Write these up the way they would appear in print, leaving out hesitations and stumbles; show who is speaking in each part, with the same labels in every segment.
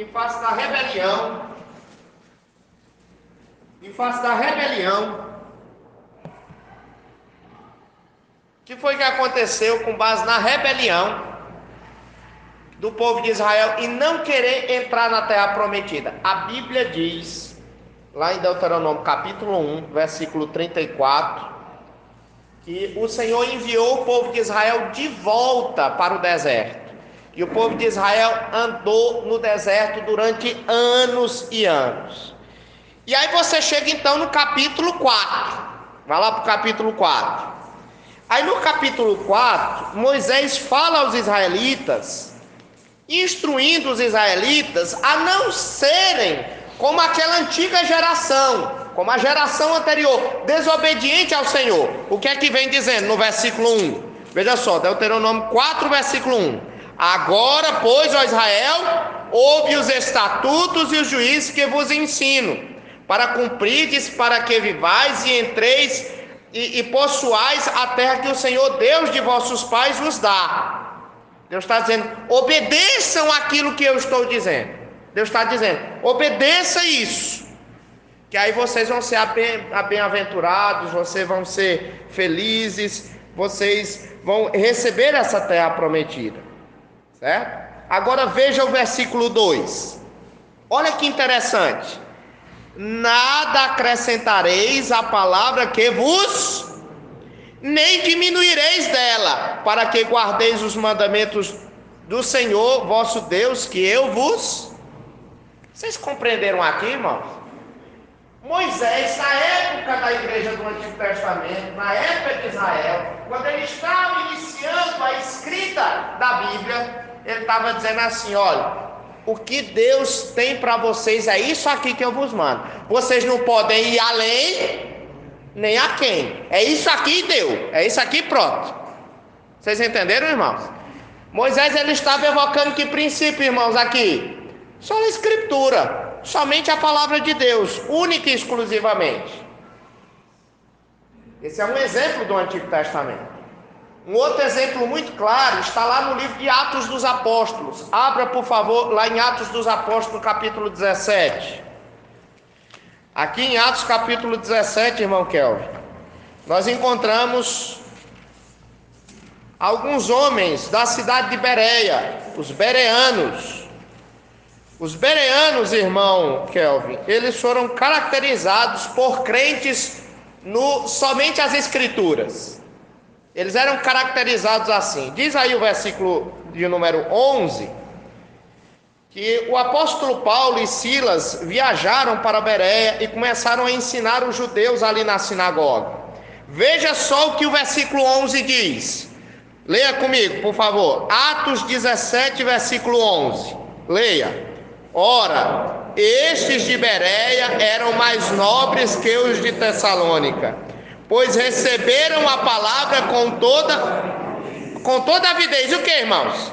Speaker 1: em face da rebelião, que foi que aconteceu com base na rebelião do povo de Israel e não querer entrar na terra prometida? A Bíblia diz, lá em Deuteronômio capítulo 1, versículo 34, que o Senhor enviou o povo de Israel de volta para o deserto. E o povo de Israel andou no deserto durante anos e anos. E aí você chega então no capítulo 4. Vai lá para o capítulo 4. Aí no capítulo 4, Moisés fala aos israelitas, instruindo os israelitas a não serem como aquela antiga geração, como a geração anterior, desobediente ao Senhor. O que é que vem dizendo no versículo 1? Veja só, Deuteronômio 4, versículo 1. Agora, pois, ó Israel, ouve os estatutos e os juízes que vos ensino, para cumprirdes, para que vivais e entreis e possuais a terra que o Senhor Deus de vossos pais vos dá. Deus está dizendo, obedeçam aquilo que eu estou dizendo. Deus está dizendo, obedeça isso, que aí vocês vão ser bem-aventurados, vocês vão ser felizes, vocês vão receber essa terra prometida, certo? Agora veja o versículo 2, olha que interessante. Nada acrescentareis à palavra que vos, nem diminuireis dela, para que guardeis os mandamentos do Senhor vosso Deus, que eu vos... Vocês compreenderam aqui, irmãos? Moisés, na época da igreja do Antigo Testamento, na época de Israel, quando ele estava iniciando a escrita da Bíblia, ele estava dizendo assim, olha, o que Deus tem para vocês é isso aqui que eu vos mando. Vocês não podem ir além, nem a quem. É isso aqui e deu. É isso aqui, pronto. Vocês entenderam, irmãos? Moisés, ele estava evocando que princípio, irmãos, aqui? Só a Escritura, somente a palavra de Deus, única e exclusivamente. Esse é um exemplo do Antigo Testamento. Um outro exemplo muito claro está lá no livro de Atos dos Apóstolos. Abra, por favor, lá em Atos dos Apóstolos, capítulo 17. Aqui em Atos, capítulo 17, irmão Kelvin, nós encontramos alguns homens da cidade de Bereia, os bereanos. Os bereanos, irmão Kelvin, eles foram caracterizados por crentes somente as Escrituras. Eles eram caracterizados assim. Diz aí o versículo de número 11, que o apóstolo Paulo e Silas viajaram para Bereia e começaram a ensinar os judeus ali na sinagoga. Veja só o que o versículo 11 diz. Leia comigo, por favor. Atos 17, versículo 11. Leia. Ora, estes de Bereia eram mais nobres que os de Tessalônica, pois receberam a palavra com toda avidez. O que, irmãos?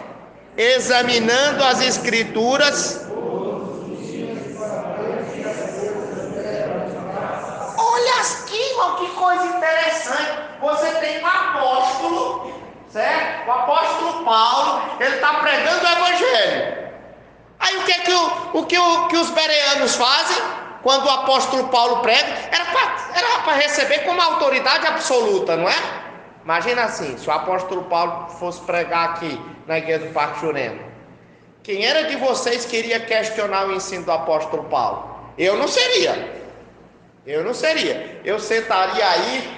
Speaker 1: Examinando as Escrituras. Olha aqui, irmão, que coisa interessante. Você tem um apóstolo, certo? O apóstolo Paulo, ele está pregando o Evangelho. Aí o que os bereanos fazem quando o apóstolo Paulo prega? Era para receber como autoridade absoluta, não é? Imagina assim, se o apóstolo Paulo fosse pregar aqui na igreja do Parque Jurema. Quem era de vocês que iria questionar o ensino do apóstolo Paulo? Eu não seria. Eu sentaria aí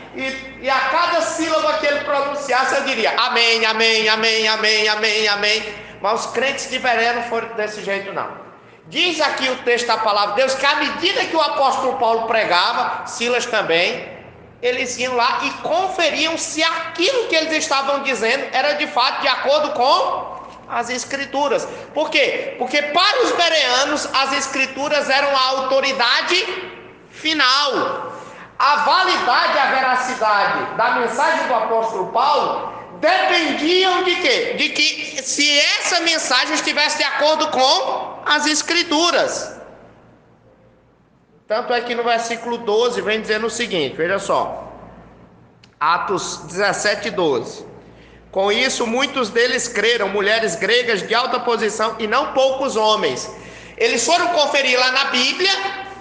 Speaker 1: e a cada sílaba que ele pronunciasse eu diria amém, amém, amém, amém, amém, amém. Mas os crentes de Bereia não foram desse jeito não. Diz aqui o texto da palavra de Deus que à medida que o apóstolo Paulo pregava, Silas também, eles iam lá e conferiam se aquilo que eles estavam dizendo era de fato de acordo com as Escrituras. Por quê? Porque para os bereanos as Escrituras eram a autoridade final. A validade e a veracidade da mensagem do apóstolo Paulo dependiam de quê? De que se essa mensagem estivesse de acordo com as Escrituras. Tanto é que no versículo 12 vem dizendo o seguinte, veja só. Atos 17, 12. Com isso muitos deles creram, mulheres gregas de alta posição e não poucos homens. Eles foram conferir lá na Bíblia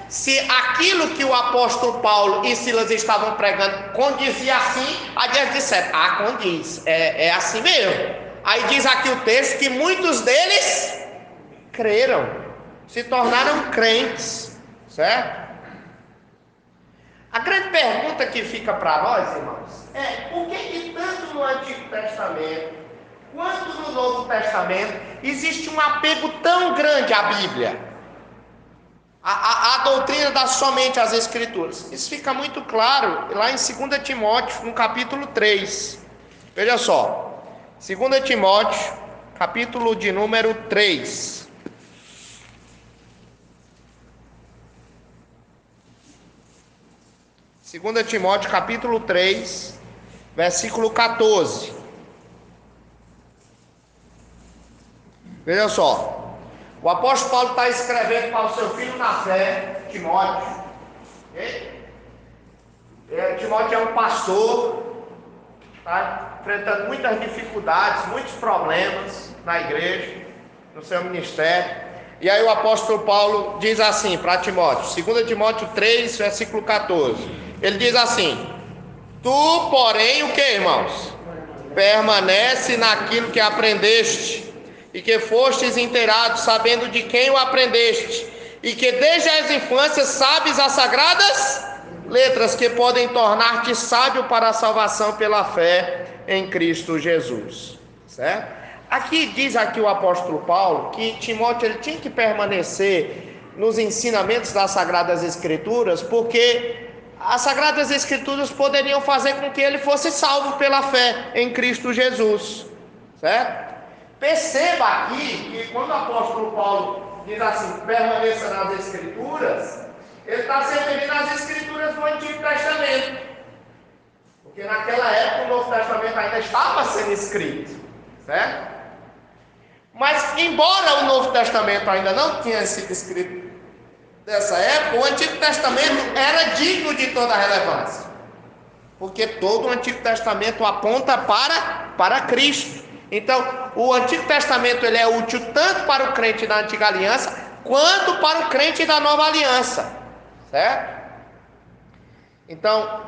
Speaker 1: se aquilo que o apóstolo Paulo e Silas estavam pregando condizia assim. Aí eles disseram: condiz, é assim mesmo. Aí diz aqui o texto que muitos deles creram, se tornaram crentes, certo? A grande pergunta que fica para nós, irmãos, é: por que tanto no Antigo Testamento quanto no Novo Testamento existe um apego tão grande à Bíblia, a doutrina dá somente às Escrituras? Isso fica muito claro lá em 2 Timóteo, no capítulo 3. Veja só, 2 Timóteo, capítulo de número 3. 2 Timóteo, capítulo 3, versículo 14. Veja só, o apóstolo Paulo está escrevendo para o seu filho na fé, Timóteo. Timóteo é um pastor, está enfrentando muitas dificuldades, muitos problemas na igreja, no seu ministério. E aí o apóstolo Paulo diz assim para Timóteo, 2 Timóteo 3, versículo 14. Ele diz assim: tu, porém, o que, irmãos? Permanece naquilo que aprendeste e que fostes inteirados, sabendo de quem o aprendeste, e que desde as infâncias sabes as sagradas letras, que podem tornar-te sábio para a salvação pela fé em Cristo Jesus. Certo? Aqui diz aqui o apóstolo Paulo que Timóteo ele tinha que permanecer nos ensinamentos das Sagradas Escrituras, porque as Sagradas Escrituras poderiam fazer com que ele fosse salvo pela fé em Cristo Jesus, certo? Perceba aqui que quando o apóstolo Paulo diz assim, permaneça nas Escrituras, ele está se referindo às Escrituras do Antigo Testamento, porque naquela época o Novo Testamento ainda estava sendo escrito, certo? Mas embora o Novo Testamento ainda não tinha sido escrito dessa época, o Antigo Testamento era digno de toda a relevância, porque todo o Antigo Testamento aponta para Cristo. Então o Antigo Testamento ele é útil tanto para o crente da Antiga Aliança quanto para o crente da Nova Aliança, certo? Então,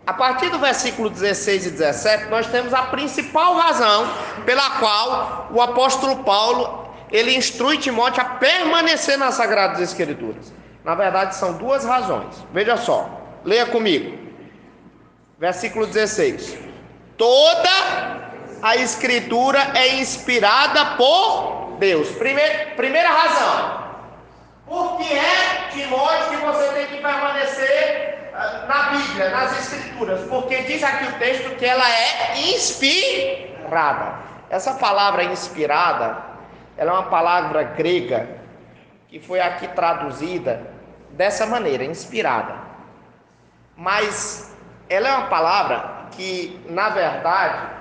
Speaker 1: a partir do versículo 16 e 17 nós temos a principal razão pela qual o apóstolo Paulo ele instrui Timóteo a permanecer nas Sagradas Escrituras. Na verdade, são duas razões. Veja só, leia comigo. Versículo 16. Toda a Escritura é inspirada por Deus. Primeira razão. Por que é, Timóteo, que você tem que permanecer na Bíblia, nas Escrituras? Porque diz aqui o texto que ela é inspirada. Essa palavra inspirada, ela é uma palavra grega que foi aqui traduzida dessa maneira, inspirada. Mas ela é uma palavra que, na verdade,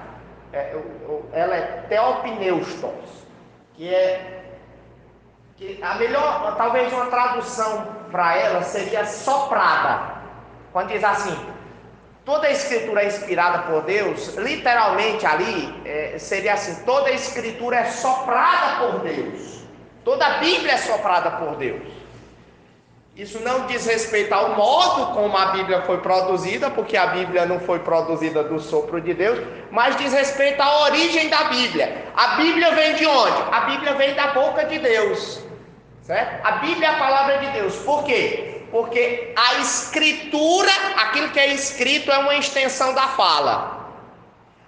Speaker 1: ela é theopneustos, que a melhor, talvez uma tradução para ela seria soprada. Quando diz assim, toda a Escritura é inspirada por Deus, literalmente ali seria assim, toda a Escritura é soprada por Deus. Toda a Bíblia é soprada por Deus. Isso não diz respeito ao modo como a Bíblia foi produzida, porque a Bíblia não foi produzida do sopro de Deus, mas diz respeito à origem da Bíblia. A Bíblia vem de onde? A Bíblia vem da boca de Deus, certo? A Bíblia é a palavra de Deus. Por quê? Porque a Escritura, aquilo que é escrito é uma extensão da fala.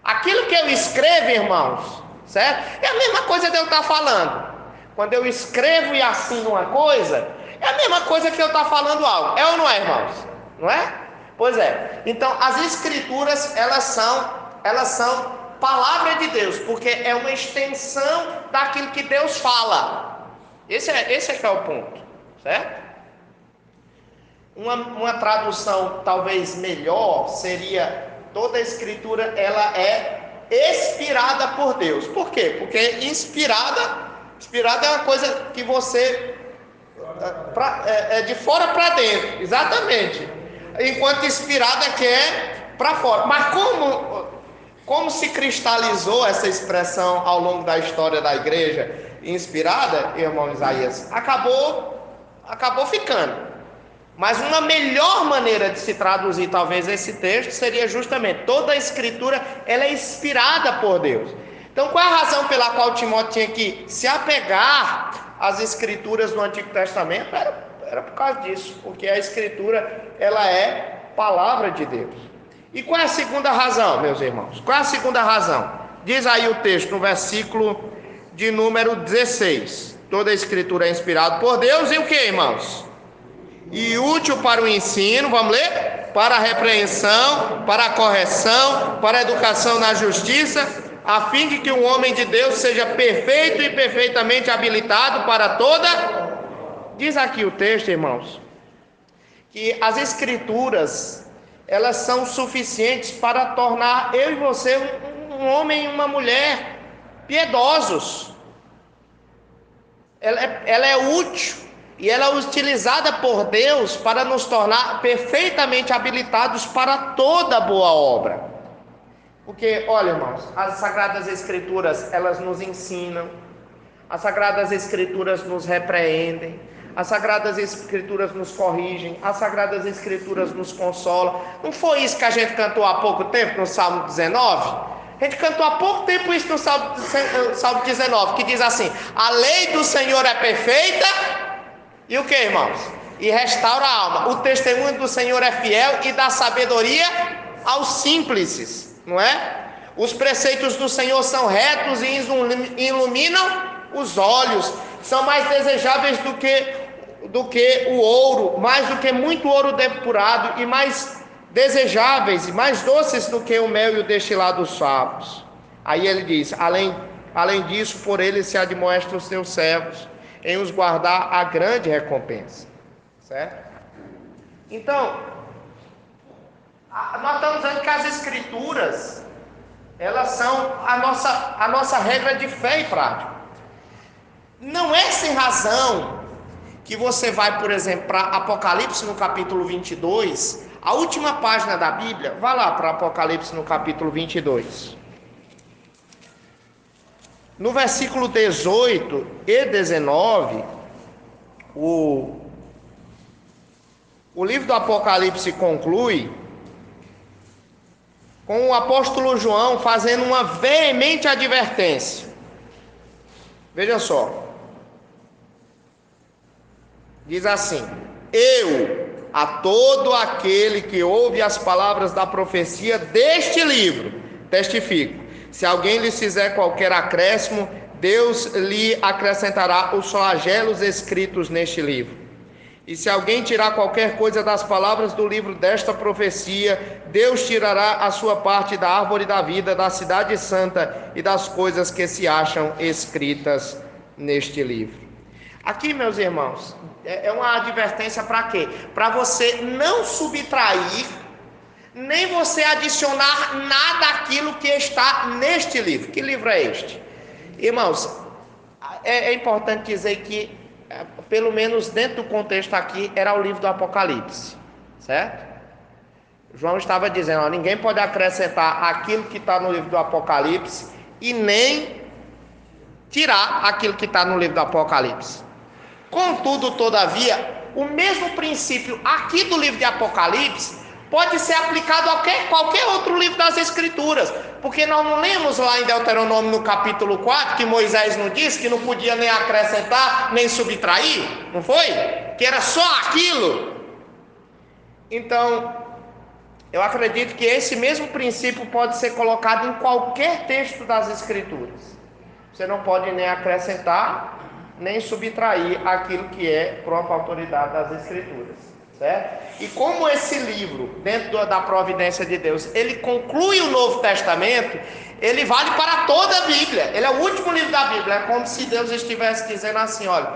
Speaker 1: Aquilo que eu escrevo, irmãos, certo? É a mesma coisa de eu estar falando. Quando eu escrevo e assino uma coisa, é a mesma coisa que eu estar falando algo. É ou não é, irmãos? Não é? Pois é. Então, as Escrituras, elas são palavra de Deus, porque é uma extensão daquilo que Deus fala. Esse é que é o ponto, certo? Uma tradução talvez melhor seria: toda a Escritura ela é inspirada por Deus. Por quê? Porque inspirada é uma coisa que você é de fora para dentro, como se cristalizou essa expressão ao longo da história da igreja inspirada, irmão Isaías, acabou ficando. Mas uma melhor maneira de se traduzir talvez esse texto seria justamente toda a escritura ela é inspirada por Deus. Então qual é a razão pela qual Timóteo tinha que se apegar às escrituras do Antigo Testamento? Era por causa disso, porque a escritura ela é palavra de Deus. E qual é a segunda razão, meus irmãos? Qual é a segunda razão? Diz aí o texto no versículo de número 16. Toda a escritura é inspirada por Deus e o que, irmãos? E útil para o ensino, vamos ler? Para a repreensão, para a correção, para a educação na justiça, a fim de que o homem de Deus seja perfeito e perfeitamente habilitado para toda... Diz aqui o texto, irmãos, que as escrituras, elas são suficientes para tornar eu e você um homem e uma mulher piedosos. Ela é útil. E ela é utilizada por Deus para nos tornar perfeitamente habilitados para toda boa obra. Porque, olha, irmãos, as Sagradas Escrituras, elas nos ensinam, as Sagradas Escrituras nos repreendem, as Sagradas Escrituras nos corrigem, as Sagradas Escrituras nos consolam. Não foi isso que a gente cantou há pouco tempo no Salmo 19? A gente cantou há pouco tempo isso no Salmo 19, que diz assim: a lei do Senhor é perfeita. E o que, irmãos? E restaura a alma. O testemunho do Senhor é fiel e dá sabedoria aos simples, não é? Os preceitos do Senhor são retos e iluminam os olhos. São mais desejáveis do que o ouro, mais do que muito ouro depurado, e mais desejáveis e mais doces do que o mel e o destilado dos favos. Aí ele diz: além disso, por ele se admoestam os seus servos, em os guardar a grande recompensa. Certo? Então, nós estamos dizendo que as escrituras, elas são a nossa regra de fé e prática. Não é sem razão que você vai, por exemplo, para Apocalipse no capítulo 22, a última página da Bíblia. Vá lá para Apocalipse no capítulo 22. No versículo 18 e 19, o livro do Apocalipse conclui com o apóstolo João fazendo uma veemente advertência. Veja só. Diz assim: eu, a todo aquele que ouve as palavras da profecia deste livro, testifico. Se alguém lhes fizer qualquer acréscimo, Deus lhe acrescentará os flagelos escritos neste livro. E se alguém tirar qualquer coisa das palavras do livro desta profecia, Deus tirará a sua parte da árvore da vida, da cidade santa e das coisas que se acham escritas neste livro. Aqui, meus irmãos, é uma advertência para quê? Para você não subtrair, nem você adicionar nada àquilo que está neste livro. Que livro é este? Irmãos, é importante dizer que, pelo menos dentro do contexto aqui, era o livro do Apocalipse, certo? João estava dizendo, ó, ninguém pode acrescentar aquilo que está no livro do Apocalipse e nem tirar aquilo que está no livro do Apocalipse. Contudo, todavia, o mesmo princípio aqui do livro de Apocalipse pode ser aplicado a qualquer outro livro das Escrituras, porque nós não lemos lá em Deuteronômio no capítulo 4 que Moisés não disse que não podia nem acrescentar nem subtrair, não foi? Que era só aquilo. Então, eu acredito que esse mesmo princípio pode ser colocado em qualquer texto das Escrituras. Você não pode nem acrescentar nem subtrair aquilo que é própria autoridade das Escrituras. Certo? E como esse livro, dentro da providência de Deus, ele conclui o Novo Testamento, ele vale para toda a Bíblia. Ele é o último livro da Bíblia. É como se Deus estivesse dizendo assim: olha,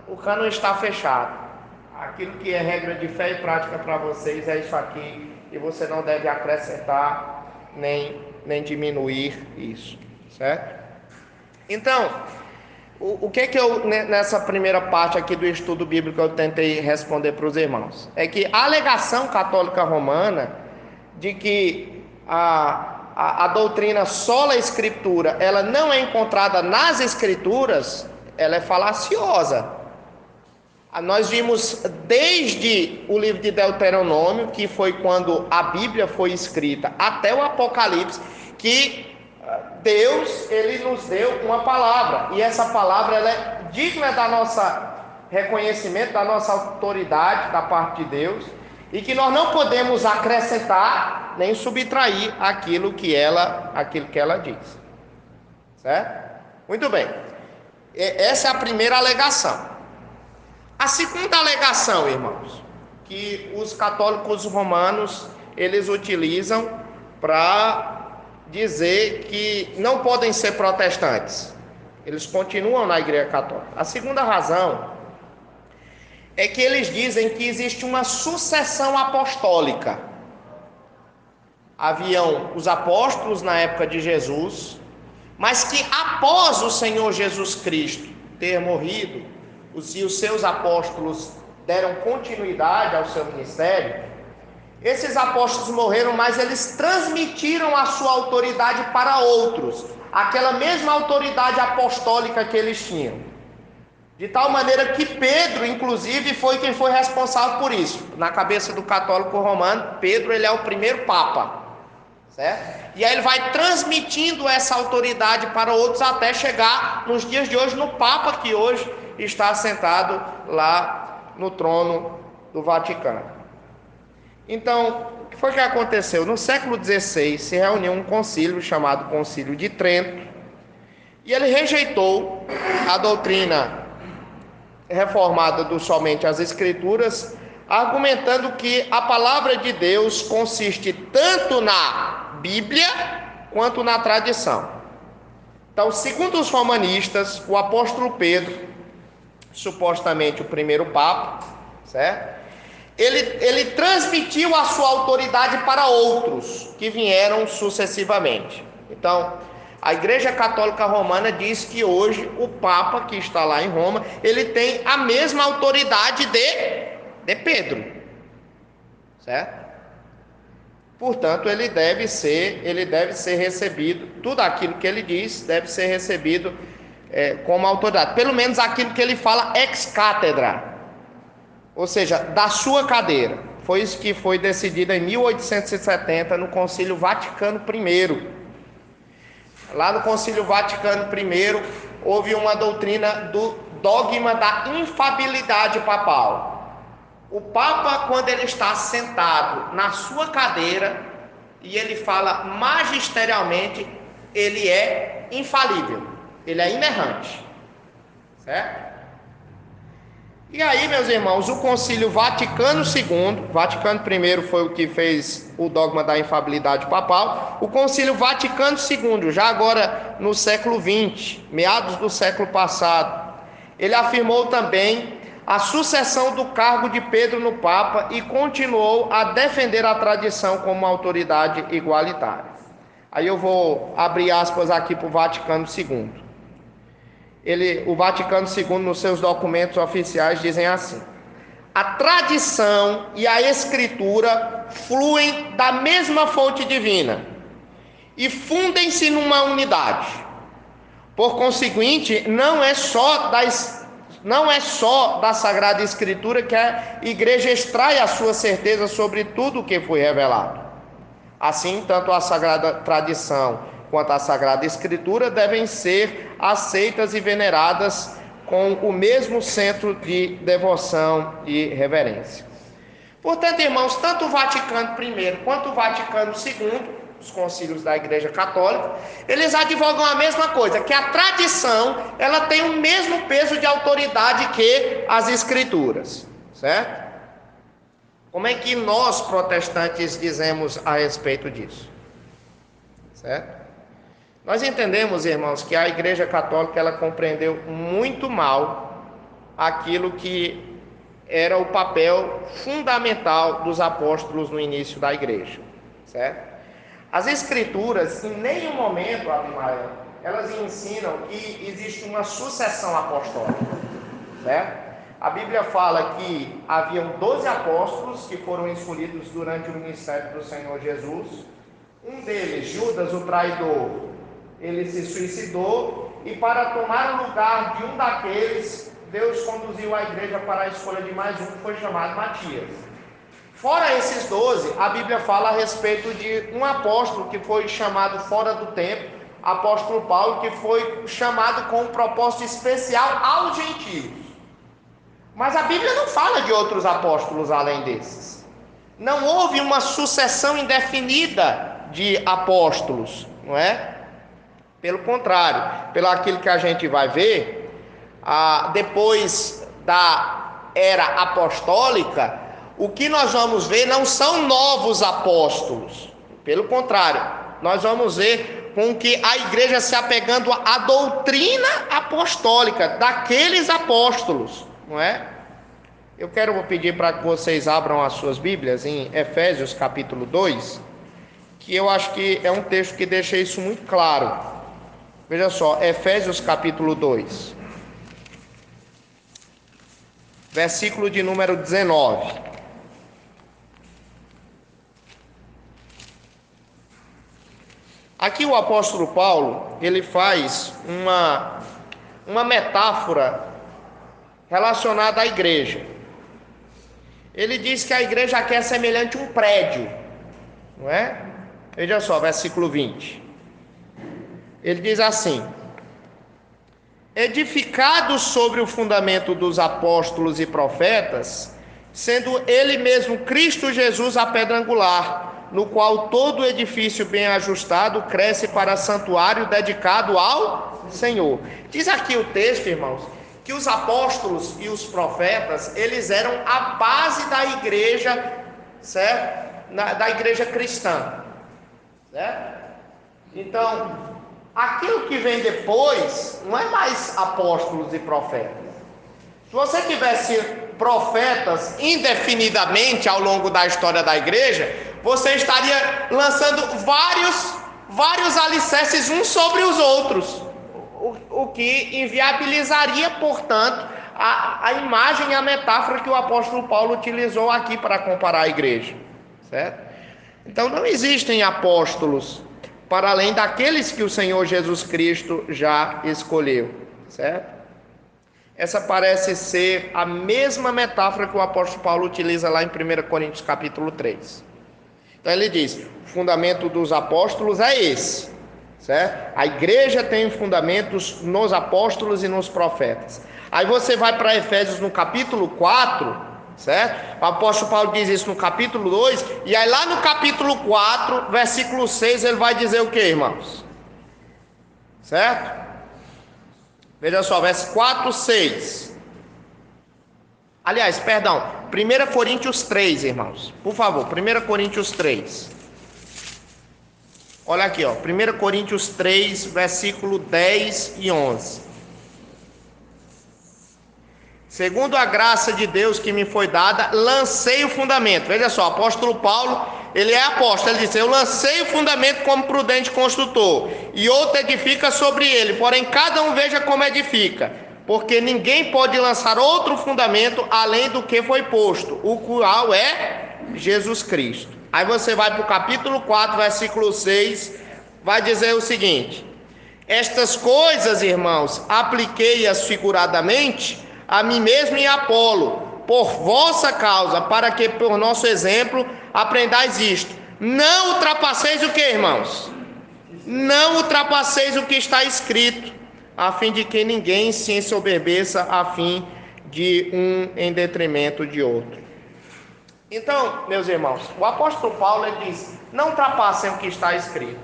Speaker 1: o cano está fechado. Aquilo que é regra de fé e prática para vocês é isso aqui, e você não deve acrescentar nem diminuir isso. Certo? Então, o que eu, nessa primeira parte aqui do estudo bíblico, eu tentei responder para os irmãos? É que a alegação católica romana de que a doutrina sola escritura, ela não é encontrada nas escrituras, ela é falaciosa. Nós vimos desde o livro de Deuteronômio, que foi quando a Bíblia foi escrita, até o Apocalipse, que Deus, ele nos deu uma palavra, e essa palavra ela é digna da nossa reconhecimento, da nossa autoridade da parte de Deus, e que nós não podemos acrescentar nem subtrair aquilo que ela diz. Certo? Muito bem. Essa é a primeira alegação. A segunda alegação, irmãos, que os católicos romanos eles utilizam para dizer que não podem ser protestantes. Eles continuam na Igreja Católica. A segunda razão é que eles dizem que existe uma sucessão apostólica. Haviam os apóstolos na época de Jesus, mas que após o Senhor Jesus Cristo ter morrido, e os seus apóstolos deram continuidade ao seu ministério, esses apóstolos morreram, mas eles transmitiram a sua autoridade para outros, aquela mesma autoridade apostólica que eles tinham. De tal maneira que Pedro, inclusive, foi quem foi responsável por isso. Na cabeça do católico romano, Pedro ele é o primeiro papa, certo? E aí ele vai transmitindo essa autoridade para outros até chegar nos dias de hoje no papa que hoje está sentado lá no trono do Vaticano. Então, o que foi que aconteceu? No século XVI se reuniu um concílio chamado Concílio de Trento, e ele rejeitou a doutrina reformada do somente as Escrituras, argumentando que a palavra de Deus consiste tanto na Bíblia quanto na tradição. Então, segundo os romanistas, o apóstolo Pedro, supostamente o primeiro papa, certo? Ele transmitiu a sua autoridade para outros que vieram sucessivamente. Então, a Igreja Católica Romana diz que hoje o Papa que está lá em Roma, ele tem a mesma autoridade de Pedro, certo? Portanto, ele deve ser recebido, tudo aquilo que ele diz deve ser recebido como autoridade, pelo menos aquilo que ele fala ex cátedra, ou seja, da sua cadeira. Foi isso que foi decidido em 1870 no Concílio Vaticano I. Lá no Concílio Vaticano I houve uma doutrina do dogma da infalibilidade papal. O Papa, quando ele está sentado na sua cadeira e ele fala magisterialmente, ele é infalível, ele é inerrante, certo? E aí, meus irmãos, o Concílio Vaticano II, Vaticano I foi o que fez o dogma da infalibilidade papal, o Concílio Vaticano II, já agora no século XX, meados do século passado, ele afirmou também a sucessão do cargo de Pedro no Papa e continuou a defender a tradição como uma autoridade igualitária. Aí eu vou abrir aspas aqui para o Vaticano II. O Vaticano II, nos seus documentos oficiais, dizem assim: a tradição e a escritura fluem da mesma fonte divina e fundem-se numa unidade. Por conseguinte, não é só da Sagrada Escritura que a Igreja extrai a sua certeza sobre tudo o que foi revelado. Assim, tanto a Sagrada Tradição quanto a Sagrada Escritura devem ser aceitas e veneradas com o mesmo centro de devoção e reverência. Portanto, irmãos, tanto o Vaticano I quanto o Vaticano II, os concílios da Igreja Católica, eles advogam a mesma coisa, que a tradição ela tem o mesmo peso de autoridade que as Escrituras, certo? Como é que nós, protestantes, dizemos a respeito disso? Certo? Nós entendemos, irmãos, que a Igreja Católica ela compreendeu muito mal aquilo que era o papel fundamental dos apóstolos no início da Igreja, certo? As Escrituras, em nenhum momento, Abimael, elas ensinam que existe uma sucessão apostólica, certo? A Bíblia fala que haviam 12 apóstolos que foram escolhidos durante o ministério do Senhor Jesus, Um deles, Judas, o traidor, ele se suicidou, e para tomar o lugar de um daqueles, Deus conduziu a igreja para a escolha de mais um, que foi chamado Matias. Fora esses 12, a Bíblia fala a respeito de um apóstolo que foi chamado fora do tempo, apóstolo Paulo, que foi chamado com um propósito especial aos gentios. Mas a Bíblia não fala de outros apóstolos além desses. Não houve uma sucessão indefinida de apóstolos, não é? Pelo contrário, pelo aquilo que a gente vai ver, depois da era apostólica, o que nós vamos ver não são novos apóstolos. Pelo contrário, nós vamos ver com que a igreja se apegando à doutrina apostólica daqueles apóstolos, não é? Eu vou pedir para que vocês abram as suas Bíblias em Efésios capítulo 2, que eu acho que é um texto que deixa isso muito claro. Veja só, Efésios capítulo 2, versículo de número 19. Aqui o apóstolo Paulo, ele faz uma metáfora relacionada à igreja. Ele diz que a igreja aqui é semelhante a um prédio, não é? Veja só, versículo 20. Ele diz assim: edificado sobre o fundamento dos apóstolos e profetas, sendo ele mesmo Cristo Jesus a pedra angular, no qual todo edifício bem ajustado cresce para santuário dedicado ao Senhor. Diz aqui o texto, irmãos, que os apóstolos e os profetas, eles eram a base da igreja, certo? Da igreja cristã, certo? Então, aquilo que vem depois não é mais apóstolos e profetas. Se você tivesse profetas indefinidamente ao longo da história da igreja, você estaria lançando vários alicerces uns sobre os outros, o que inviabilizaria, portanto, a imagem e a metáfora que o apóstolo Paulo utilizou aqui para comparar a igreja, certo? Então não existem apóstolos para além daqueles que o Senhor Jesus Cristo já escolheu, certo? Essa parece ser a mesma metáfora que o apóstolo Paulo utiliza lá em 1 Coríntios capítulo 3. Então ele diz: o fundamento dos apóstolos é esse, certo? A igreja tem fundamentos nos apóstolos e nos profetas. Aí você vai para Efésios no capítulo 4, certo? O apóstolo Paulo diz isso no capítulo 2, e aí lá no capítulo 4, versículo 6, ele vai dizer o que, irmãos? Certo? Veja só, verso 4, 6. Aliás, perdão, 1 Coríntios 3, irmãos. Por favor, 1 Coríntios 3. Olha aqui, ó, 1 Coríntios 3, versículo 10 e 11. Segundo a graça de Deus que me foi dada, lancei o fundamento. Veja só, o apóstolo Paulo, ele é apóstolo. Ele diz: eu lancei o fundamento como prudente construtor, e outro edifica sobre ele. Porém, cada um veja como edifica, porque ninguém pode lançar outro fundamento além do que foi posto, o qual é Jesus Cristo. Aí você vai para o capítulo 4, versículo 6, vai dizer o seguinte: estas coisas, irmãos, apliquei-as figuradamente a mim mesmo e a Apolo, por vossa causa, para que por nosso exemplo aprendais isto. Não ultrapasseis o que, irmãos? Não ultrapasseis o que está escrito, a fim de que ninguém se ensoberbeça a fim de um em detrimento de outro. Então, meus irmãos, o apóstolo Paulo, ele diz: não ultrapassem o que está escrito.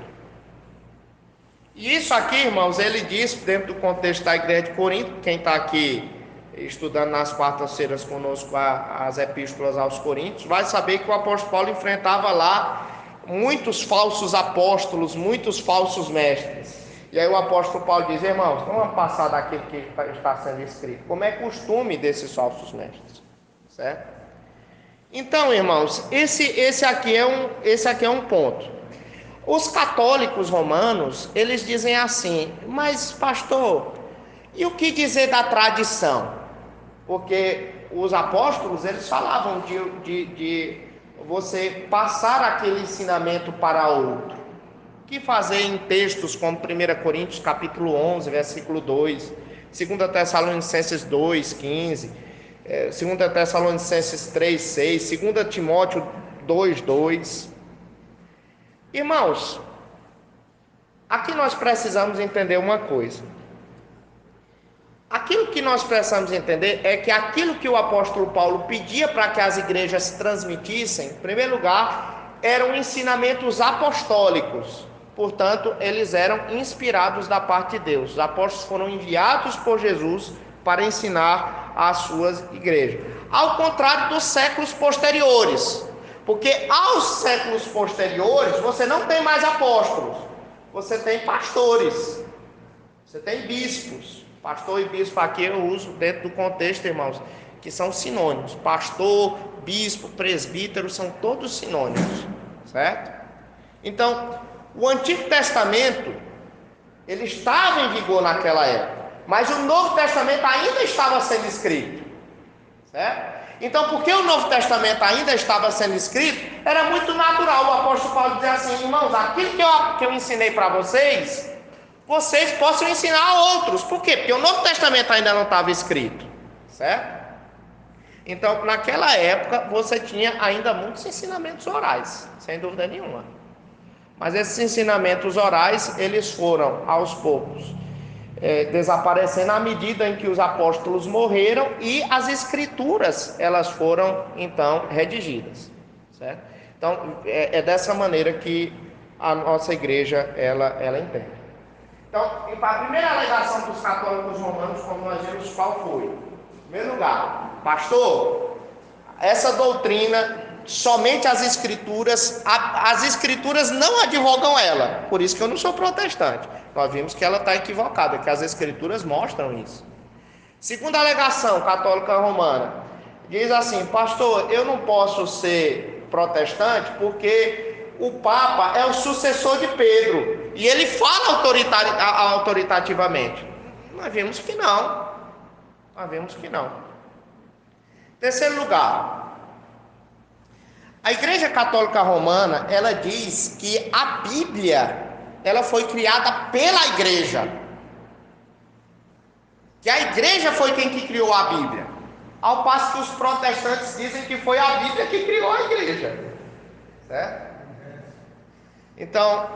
Speaker 1: E isso aqui, irmãos, ele diz dentro do contexto da igreja de Corinto. Quem está aqui estudando nas quartas-feiras conosco as epístolas aos Coríntios, vai saber que o apóstolo Paulo enfrentava lá muitos falsos apóstolos, muitos falsos mestres. E aí o apóstolo Paulo diz: irmãos, vamos passar daquilo que está sendo escrito, como é costume desses falsos mestres, certo? Então, irmãos, esse aqui é um ponto. Os católicos romanos, eles dizem assim: mas pastor, e o que dizer da tradição? Porque os apóstolos, eles falavam de você passar aquele ensinamento para outro, que fazer em textos como 1 Coríntios capítulo 11, versículo 2, 2 Tessalonicenses 2, 15, 2 Tessalonicenses 3, 6, 2 Timóteo 2, 2. Irmãos, aqui nós precisamos entender uma coisa. Aquilo que nós precisamos entender é que aquilo que o apóstolo Paulo pedia para que as igrejas transmitissem, em primeiro lugar, eram ensinamentos apostólicos. Portanto, eles eram inspirados da parte de Deus. Os apóstolos foram enviados por Jesus para ensinar às suas igrejas. Ao contrário dos séculos posteriores. Porque aos séculos posteriores, você não tem mais apóstolos. Você tem pastores. Você tem bispos. Pastor e bispo aqui eu uso dentro do contexto, irmãos, que são sinônimos. Pastor, bispo, presbítero, são todos sinônimos, certo? Então, o Antigo Testamento, ele estava em vigor naquela época, mas o Novo Testamento ainda estava sendo escrito, certo? Então, porque o Novo Testamento ainda estava sendo escrito, era muito natural o apóstolo Paulo dizer assim: irmãos, aquilo que eu ensinei para vocês possam ensinar a outros. Por quê? Porque o Novo Testamento ainda não estava escrito, certo? Então, naquela época, você tinha ainda muitos ensinamentos orais, sem dúvida nenhuma. Mas esses ensinamentos orais, eles foram, aos poucos, desaparecendo à medida em que os apóstolos morreram e as escrituras, elas foram, então, redigidas, certo? Então, é dessa maneira que a nossa igreja, ela entende. Então, a primeira alegação dos católicos romanos, como nós vimos, qual foi? Em primeiro lugar, pastor, essa doutrina, somente as escrituras não advogam ela, por isso que eu não sou protestante. Nós vimos que ela está equivocada, que as escrituras mostram isso. Segunda alegação católica romana, diz assim: pastor, eu não posso ser protestante porque o Papa é o sucessor de Pedro e ele fala autoritativamente. Nós vimos que não. Terceiro lugar, a Igreja Católica Romana, ela diz que a Bíblia, ela foi criada pela Igreja. Que a Igreja foi quem que criou a Bíblia. Ao passo que os protestantes dizem que foi a Bíblia que criou a Igreja. Certo? Então,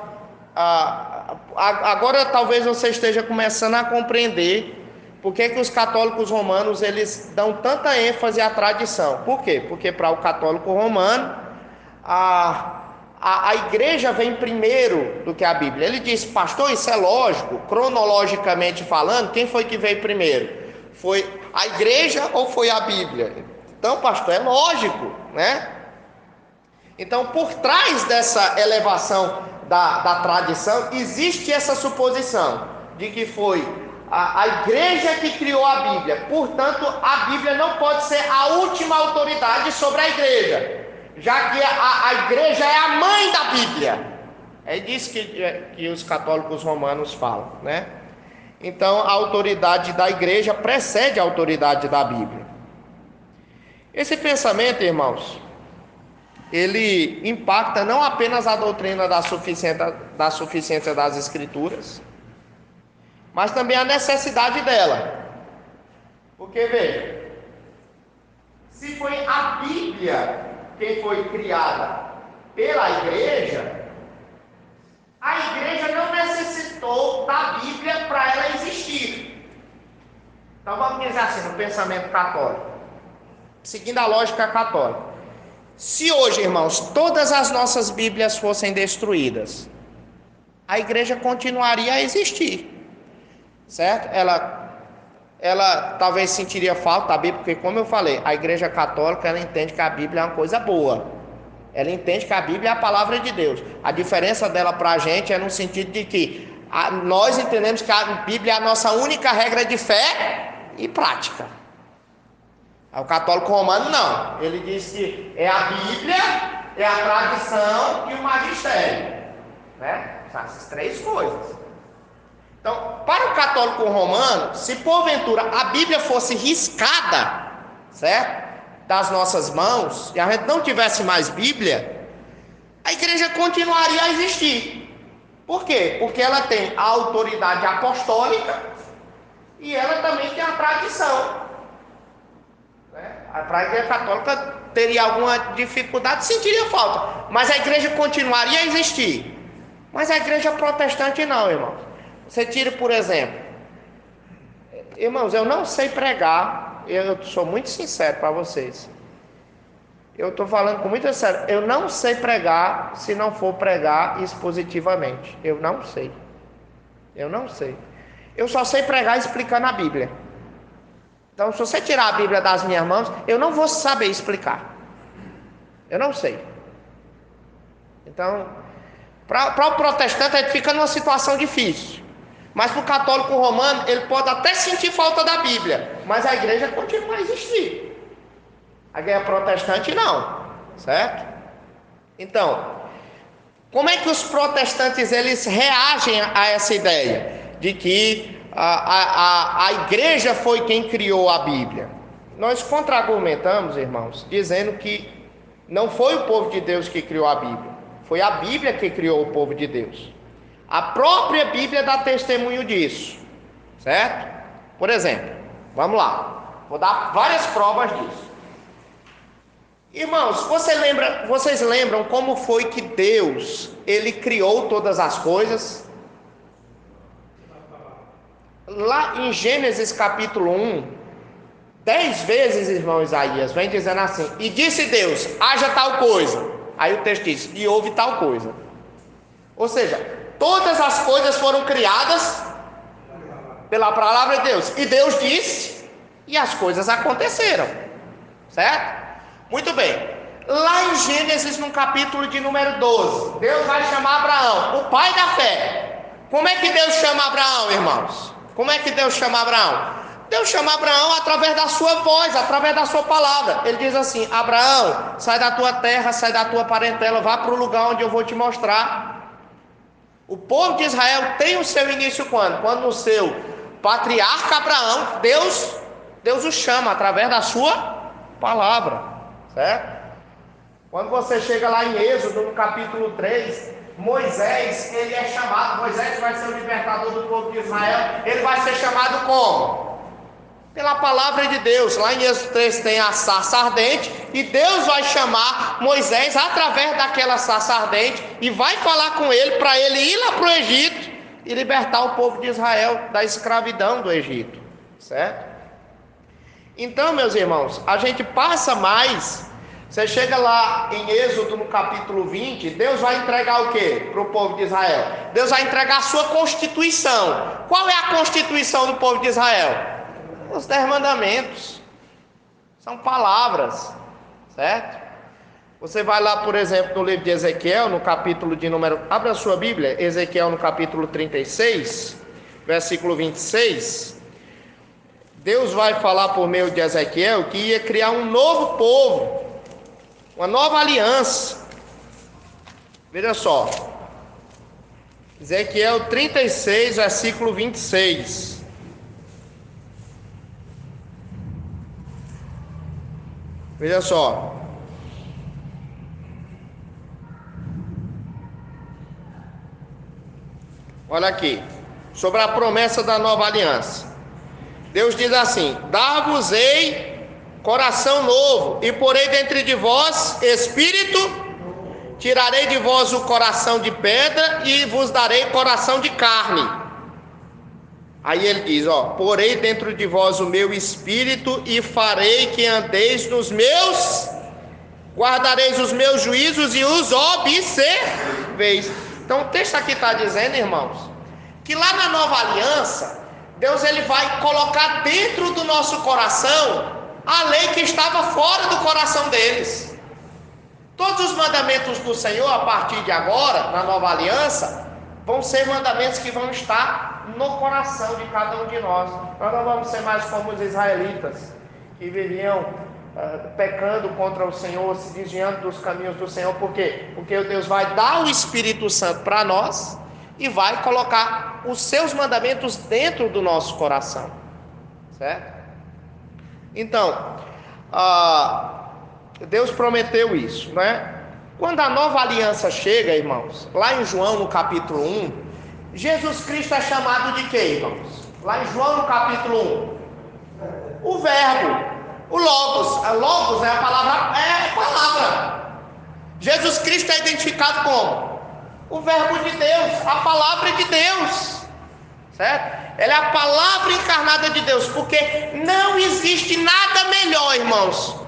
Speaker 1: agora talvez você esteja começando a compreender por que os católicos romanos eles dão tanta ênfase à tradição. Por quê? Porque para o católico romano, a igreja vem primeiro do que a Bíblia. Ele diz: pastor, isso é lógico, cronologicamente falando, quem foi que veio primeiro? Foi a igreja ou foi a Bíblia? Então, pastor, é lógico, né? Então, por trás dessa elevação da tradição, existe essa suposição de que foi a igreja que criou a Bíblia. Portanto, a Bíblia não pode ser a última autoridade sobre a igreja, já que a igreja é a mãe da Bíblia. É disso que os católicos romanos falam, né? Então, a autoridade da igreja precede a autoridade da Bíblia. Esse pensamento, irmãos, ele impacta não apenas a doutrina da suficiência das Escrituras, mas também a necessidade dela. Porque, veja, se foi a Bíblia quem foi criada pela igreja, a igreja não necessitou da Bíblia para ela existir. Então vamos dizer assim, no pensamento católico, seguindo a lógica católica. Se hoje, irmãos, todas as nossas Bíblias fossem destruídas, a igreja continuaria a existir, certo? Ela talvez sentiria falta da Bíblia, porque, como eu falei, a igreja católica, ela entende que a Bíblia é uma coisa boa. Ela entende que a Bíblia é a palavra de Deus. A diferença dela para a gente é no sentido de que nós entendemos que a Bíblia é a nossa única regra de fé e prática. O católico romano não, ele diz que é a Bíblia, é a tradição e o magistério, né? São essas três coisas. Então, para o católico romano, se porventura a Bíblia fosse riscada, certo? Das nossas mãos, e a gente não tivesse mais Bíblia, a igreja continuaria a existir. Por quê? Porque ela tem a autoridade apostólica e ela também tem a tradição. A Igreja Católica teria alguma dificuldade, sentiria falta, mas a igreja continuaria a existir. Mas a Igreja Protestante não, irmãos. Você tira, por exemplo, irmãos, eu não sei pregar, eu sou muito sincero para vocês. Eu estou falando com muita sério. Eu não sei pregar se não for pregar expositivamente. Eu não sei. Eu só sei pregar explicando a Bíblia. Então, se você tirar a Bíblia das minhas mãos, eu não vou saber explicar. Eu não sei. Então, para o protestante, ele fica numa situação difícil. Mas para o católico romano, ele pode até sentir falta da Bíblia, mas a igreja continua a existir. A igreja protestante não, certo? Então, como é que os protestantes eles reagem a essa ideia de que a igreja foi quem criou a Bíblia? Nós contra-argumentamos, irmãos, dizendo que não foi o povo de Deus que criou a Bíblia, foi a Bíblia que criou o povo de Deus. A própria Bíblia dá testemunho disso, certo? Por exemplo, vamos lá, vou dar várias provas disso. Irmãos, vocês lembram como foi que Deus, ele criou todas as coisas? Lá em Gênesis capítulo 1, 10 vezes, irmão Isaías, vem dizendo assim: e disse Deus, haja tal coisa. Aí o texto diz, e houve tal coisa. Ou seja, todas as coisas foram criadas pela palavra de Deus. E Deus disse, e as coisas aconteceram. Certo? Muito bem. Lá em Gênesis, no capítulo de número 12, Deus vai chamar Abraão, o pai da fé. Como é que Deus chama Abraão, irmãos? Como é que Deus chama Abraão? Deus chama Abraão através da sua voz, através da sua palavra. Ele diz assim: Abraão, sai da tua terra, sai da tua parentela, vá para o lugar onde eu vou te mostrar. O povo de Israel tem o seu início quando? Quando o seu patriarca Abraão, Deus o chama através da sua palavra. Certo? Quando você chega lá em Êxodo, no capítulo 3, Moisés, ele é chamado, Moisés vai ser o libertador do povo de Israel, ele vai ser chamado como? Pela palavra de Deus. Lá em Êxodo 3 tem a sarça ardente, e Deus vai chamar Moisés através daquela sarça ardente, e vai falar com ele, para ele ir lá para o Egito, e libertar o povo de Israel da escravidão do Egito. Certo? Então, meus irmãos, a gente passa mais. Você chega lá em Êxodo no capítulo 20, Deus vai entregar o que para o povo de Israel? Deus vai entregar a sua constituição. Qual é a constituição do povo de Israel? Os 10 mandamentos. São palavras, certo? Você vai lá, por exemplo, no livro de Ezequiel, no capítulo de número... Abra a sua Bíblia, Ezequiel no capítulo 36, versículo 26... Deus vai falar por meio de Ezequiel que ia criar um novo povo, uma nova aliança. Veja só, Ezequiel 36, versículo 26. Veja só. Olha aqui, sobre a promessa da nova aliança. Deus diz assim: dar-vos-ei coração novo, e porei dentre de vós espírito, tirarei de vós o coração de pedra, e vos darei coração de carne. Aí ele diz, porei dentro de vós o meu espírito, e farei que andeis nos meus, guardareis os meus juízos, e os observeis. Então o texto aqui está dizendo, irmãos, que lá na nova aliança, Deus ele vai colocar dentro do nosso coração a lei que estava fora do coração deles. Todos os mandamentos do Senhor, a partir de agora, na nova aliança, vão ser mandamentos que vão estar no coração de cada um de nós. Nós não vamos ser mais como os israelitas, que viviam pecando contra o Senhor, se desviando dos caminhos do Senhor. Por quê? Porque Deus vai dar o Espírito Santo para nós e vai colocar os seus mandamentos dentro do nosso coração, certo? Então, Deus prometeu isso, né? Quando a nova aliança chega, irmãos, lá em João no capítulo 1, Jesus Cristo é chamado de quê, irmãos? Lá em João, no capítulo 1. O verbo, o logos. A logos é a palavra. Jesus Cristo é identificado como o verbo de Deus, a palavra de Deus. Certo? Ela é a palavra encarnada de Deus, porque não existe nada melhor, irmãos,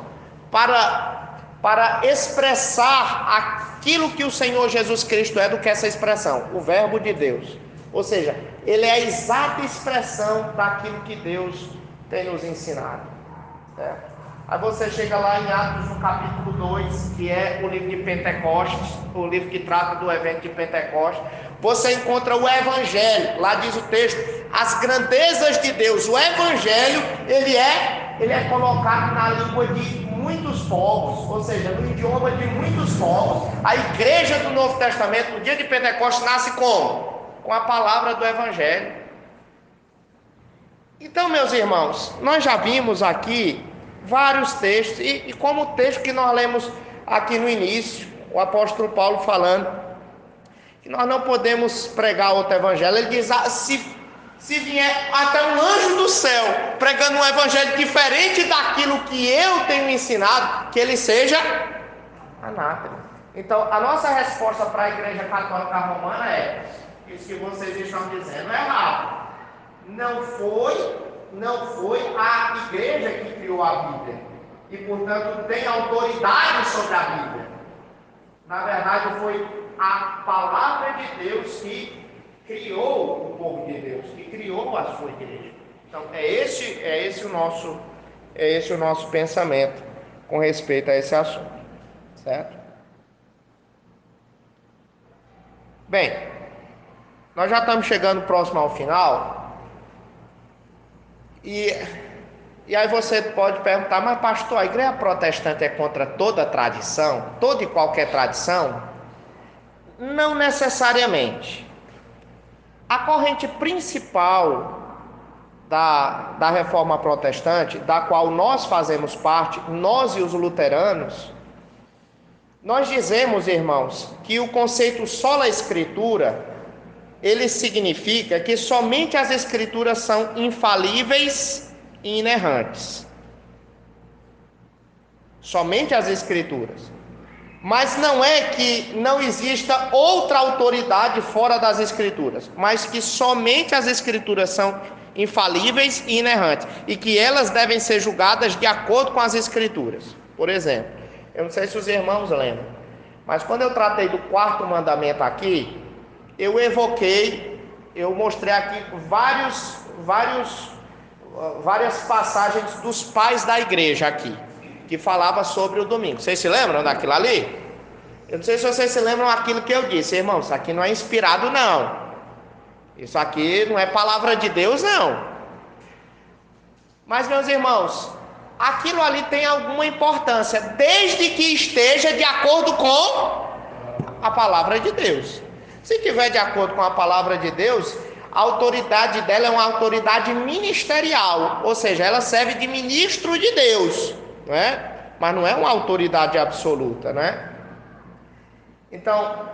Speaker 1: para expressar aquilo que o Senhor Jesus Cristo é do que essa expressão, o verbo de Deus. Ou seja, ele é a exata expressão daquilo que Deus tem nos ensinado. Certo? Aí você chega lá em Atos no capítulo 2, que é o livro de Pentecostes, o livro que trata do evento de Pentecostes. Você encontra o Evangelho, lá diz o texto, as grandezas de Deus. O Evangelho, ele é colocado na língua de muitos povos, ou seja, no idioma de muitos povos. A igreja do Novo Testamento, no dia de Pentecostes, nasce como? Com a palavra do Evangelho. Então, meus irmãos, nós já vimos aqui vários textos, e como o texto que nós lemos aqui no início, o apóstolo Paulo falando que nós não podemos pregar outro evangelho. Ele diz, se vier até um anjo do céu pregando um evangelho diferente daquilo que eu tenho ensinado, que ele seja anátema. Então, a nossa resposta para a Igreja Católica Romana é: isso que vocês estão dizendo é errado. Não foi a igreja que criou a Bíblia e, portanto, tem autoridade sobre a Bíblia. Na verdade, foi a palavra de Deus que criou o povo de Deus, que criou a sua igreja. Então, é esse o nosso pensamento com respeito a esse assunto, certo? Bem, nós já estamos chegando próximo ao final. E aí você pode perguntar, mas pastor, a igreja protestante é contra toda tradição, toda e qualquer tradição? Não necessariamente. A corrente principal da reforma protestante, da qual nós fazemos parte, nós e os luteranos, nós dizemos, irmãos, que o conceito sola escritura, ele significa que somente as escrituras são infalíveis e inerrantes. Somente as escrituras. Mas não é que não exista outra autoridade fora das escrituras, mas que somente as escrituras são infalíveis e inerrantes, e que elas devem ser julgadas de acordo com as escrituras. Por exemplo, eu não sei se os irmãos lembram, mas quando eu tratei do 4º mandamento aqui, eu mostrei aqui várias passagens dos pais da igreja aqui, que falava sobre o domingo. Vocês se lembram daquilo ali? Eu não sei se vocês se lembram daquilo que eu disse, irmãos, isso aqui não é inspirado não. Isso aqui não é palavra de Deus não. Mas, meus irmãos, aquilo ali tem alguma importância, desde que esteja de acordo com a palavra de Deus. Se estiver de acordo com a palavra de Deus, a autoridade dela é uma autoridade ministerial, ou seja, ela serve de ministro de Deus, não é? Mas não é uma autoridade absoluta, né? Então,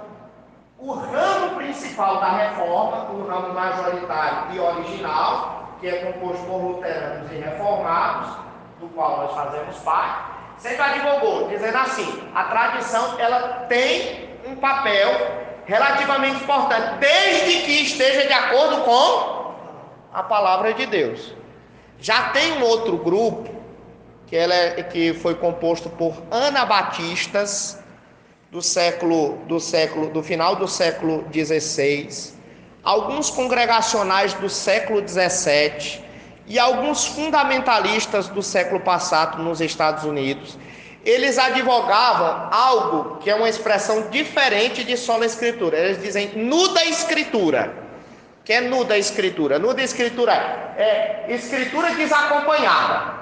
Speaker 1: o ramo principal da reforma, o ramo majoritário e original, que é composto por luteranos e reformados, do qual nós fazemos parte, sempre advogou, dizendo assim: a tradição ela tem um papel relativamente importante, desde que esteja de acordo com a palavra de Deus. Já tem um outro grupo que foi composto por anabatistas do final do século XVI, alguns congregacionais do século XVII e alguns fundamentalistas do século passado nos Estados Unidos. Eles advogavam algo que é uma expressão diferente de sola escritura. Eles dizem nuda escritura. O que é nuda escritura? Nuda escritura é escritura desacompanhada.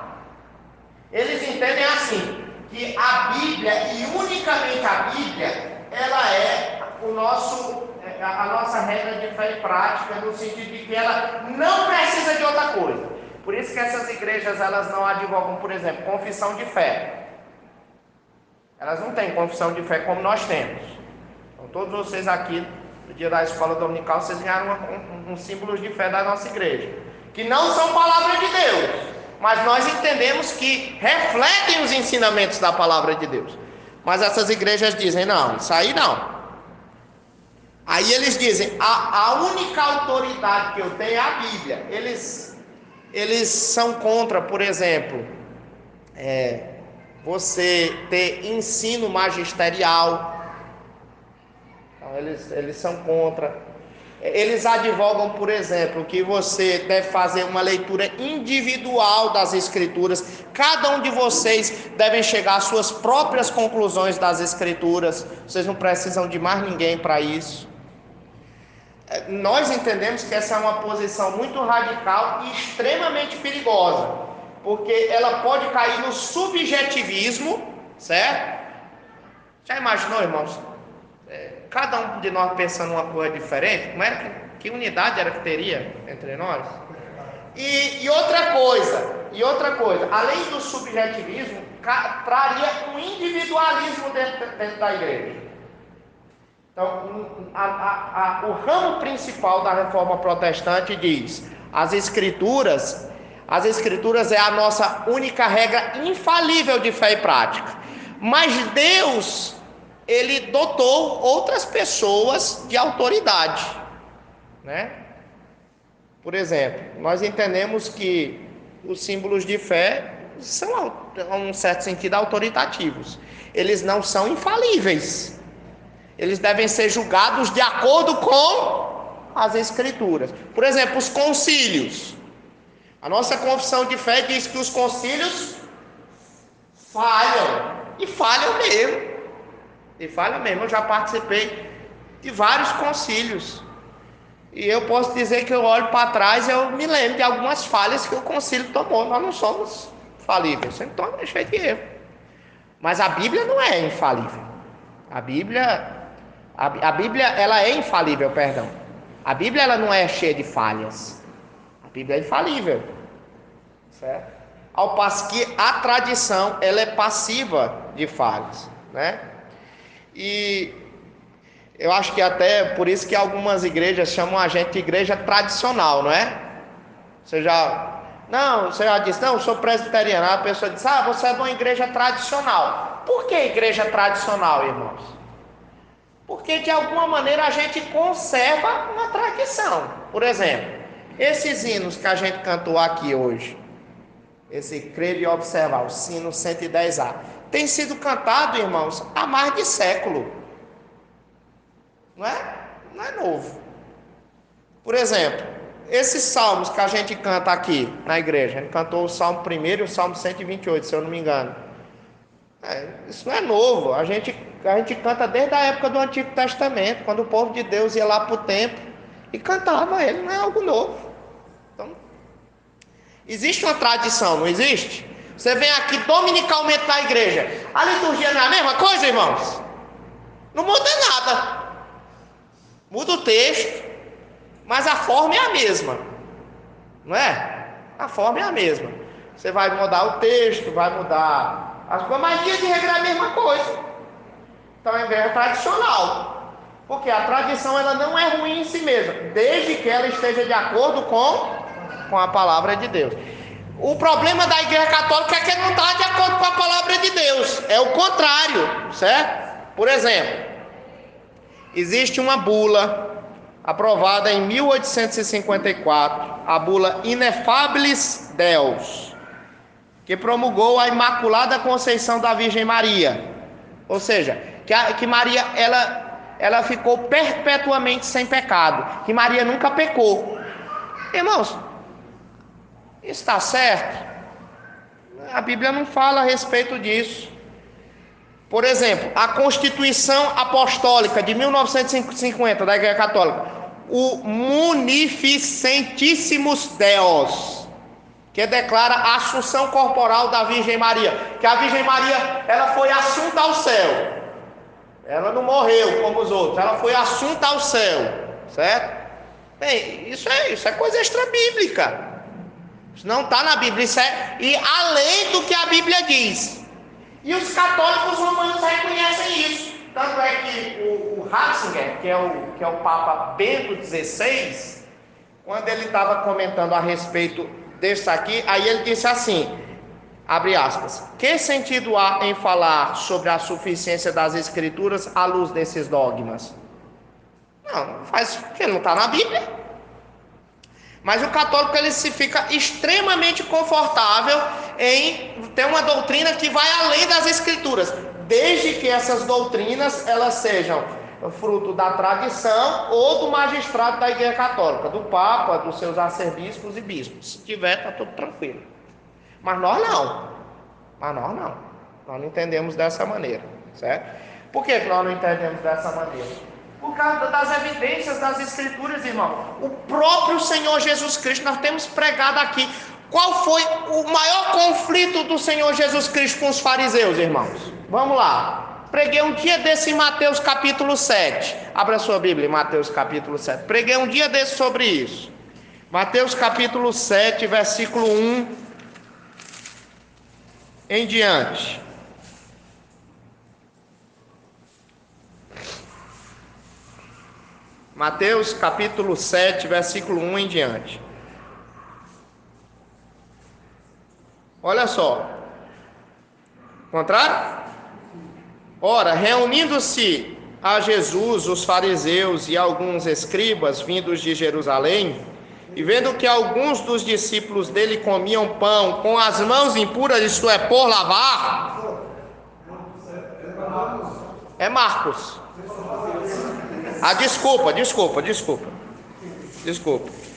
Speaker 1: Eles entendem assim, que a Bíblia, e unicamente a Bíblia, ela é a nossa regra de fé e prática, no sentido de que ela não precisa de outra coisa. Por isso que essas igrejas, elas não advogam, por exemplo, confissão de fé. Elas não têm confissão de fé como nós temos. Então, todos vocês aqui no dia da escola dominical, vocês ganharam uns símbolos de fé da nossa igreja, que não são palavra de Deus, mas nós entendemos que refletem os ensinamentos da palavra de Deus. Mas essas igrejas dizem, não, isso aí não. Aí eles dizem, a única autoridade que eu tenho é a Bíblia. Eles são contra, por exemplo, você ter ensino magisterial. Então, eles são contra. Eles advogam, por exemplo, que você deve fazer uma leitura individual das Escrituras. Cada um de vocês devem chegar às suas próprias conclusões das Escrituras. Vocês não precisam de mais ninguém para isso. Nós entendemos que essa é uma posição muito radical e extremamente perigosa, porque ela pode cair no subjetivismo, certo? Já imaginou, irmãos? Cada um de nós pensando uma coisa diferente, como era que unidade era que teria entre nós? E outra coisa, além do subjetivismo, traria um individualismo dentro da igreja. Então, o ramo principal da reforma protestante diz: as escrituras é a nossa única regra infalível de fé e prática. Mas Deus, Ele dotou outras pessoas de autoridade, né? Por exemplo, nós entendemos que os símbolos de fé são, em um certo sentido, autoritativos. Eles não são infalíveis. Eles devem ser julgados de acordo com as Escrituras. Por exemplo, os concílios. A nossa confissão de fé diz que os concílios falham. E falham mesmo. Eu já participei de vários concílios. E eu posso dizer que eu olho para trás e eu me lembro de algumas falhas que o concílio tomou. Nós não somos falíveis. Sempre estamos cheios de erro. Mas a Bíblia não é infalível. A Bíblia ela é infalível, perdão. A Bíblia ela não é cheia de falhas. A Bíblia é infalível, certo? Ao passo que a tradição ela é passiva de falhas, né? E eu acho que até por isso que algumas igrejas chamam a gente de igreja tradicional, não é? Você já disse, não, eu sou presbiteriano. A pessoa diz, você é de uma igreja tradicional. Por que igreja tradicional, irmãos? Porque de alguma maneira a gente conserva uma tradição. Por exemplo, esses hinos que a gente cantou aqui hoje, esse crer e observar, o sino 110A, tem sido cantado, irmãos, há mais de século. Não é novo. Por exemplo, esses salmos que a gente canta aqui na igreja, a gente cantou o Salmo 1 e o Salmo 128, se eu não me engano. Isso não é novo. A gente canta desde a época do Antigo Testamento, quando o povo de Deus ia lá para o templo e cantava ele. Não é algo novo. Então, existe uma tradição, não existe? Você vem aqui dominicalmente na igreja, a liturgia não é a mesma coisa, irmãos? Não muda nada. Muda o texto, mas a forma é a mesma, não é? A forma é a mesma. Você vai mudar o texto, vai mudar as coisas, mas dia de regra é a mesma coisa. Então é igreja tradicional, porque a tradição ela não é ruim em si mesma, desde que ela esteja de acordo com a palavra de Deus. O problema da igreja católica é que não está de acordo com a palavra de Deus, é o contrário, certo? Por exemplo, existe uma bula aprovada em 1854, a bula Ineffabilis Deus, que promulgou a Imaculada Conceição da Virgem Maria. Ou seja, que Maria ela ficou perpetuamente sem pecado, que Maria nunca pecou. Irmãos, isso está certo? A Bíblia não fala a respeito disso. Por exemplo, a Constituição Apostólica de 1950 da Igreja Católica, o Munificentíssimos Deus, que declara a assunção corporal da Virgem Maria, que a Virgem Maria ela foi assunta ao céu. Ela não morreu como os outros, ela foi assunta ao céu, certo? Bem, isso é coisa extra-bíblica. Isso não está na Bíblia, e além do que a Bíblia diz. E os católicos romanos reconhecem isso. Tanto é que o Ratzinger, que é o Papa Bento XVI, quando ele estava comentando a respeito desse aqui, aí ele disse assim, abre aspas, que sentido há em falar sobre a suficiência das Escrituras à luz desses dogmas? Não faz, porque não está na Bíblia. Mas o católico ele se fica extremamente confortável em ter uma doutrina que vai além das Escrituras, desde que essas doutrinas elas sejam fruto da tradição ou do magistrado da Igreja Católica, do Papa, dos seus arcebispos e bispos. Se tiver, está tudo tranquilo. Mas nós não. Nós não entendemos dessa maneira, certo? Por que nós não entendemos dessa maneira? Por causa das evidências das Escrituras, irmão. O próprio Senhor Jesus Cristo, nós temos pregado aqui. Qual foi o maior conflito do Senhor Jesus Cristo com os fariseus, irmãos? Vamos lá. Preguei um dia desse em Mateus capítulo 7. Abra a sua Bíblia em Mateus capítulo 7. Preguei um dia desse sobre isso. Mateus capítulo 7, versículo 1 em diante. Mateus capítulo 7, versículo 1 em diante. Olha só. Contrário? Ora, reunindo-se a Jesus os fariseus e alguns escribas vindos de Jerusalém, e vendo que alguns dos discípulos dele comiam pão com as mãos impuras, isto é, por lavar. É Marcos. Ah, desculpa.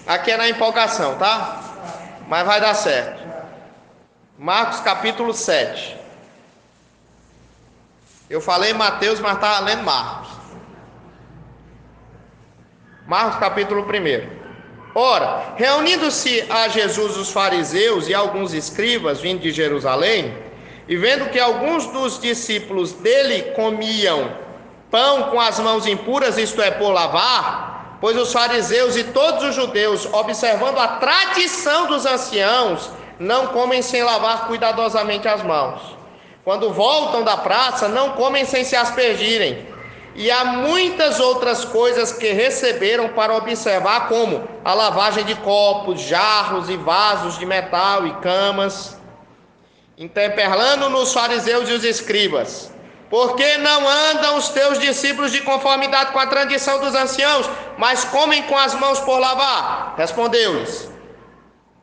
Speaker 1: Aqui é na empolgação, tá? Mas vai dar certo. Marcos capítulo 7. Eu falei Mateus, mas estava lendo Marcos. Marcos capítulo 1. Ora, reunindo-se a Jesus os fariseus e alguns escribas vindo de Jerusalém, e vendo que alguns dos discípulos dele comiam pão com as mãos impuras, isto é, por lavar, pois os fariseus e todos os judeus, observando a tradição dos anciãos, não comem sem lavar cuidadosamente as mãos. Quando voltam da praça, não comem sem se aspergirem. E há muitas outras coisas que receberam para observar, como a lavagem de copos, jarros e vasos de metal e camas. Interpelando-nos os fariseus e os escribas: por que não andam os teus discípulos de conformidade com a tradição dos anciãos, mas comem com as mãos por lavar? Respondeu-lhes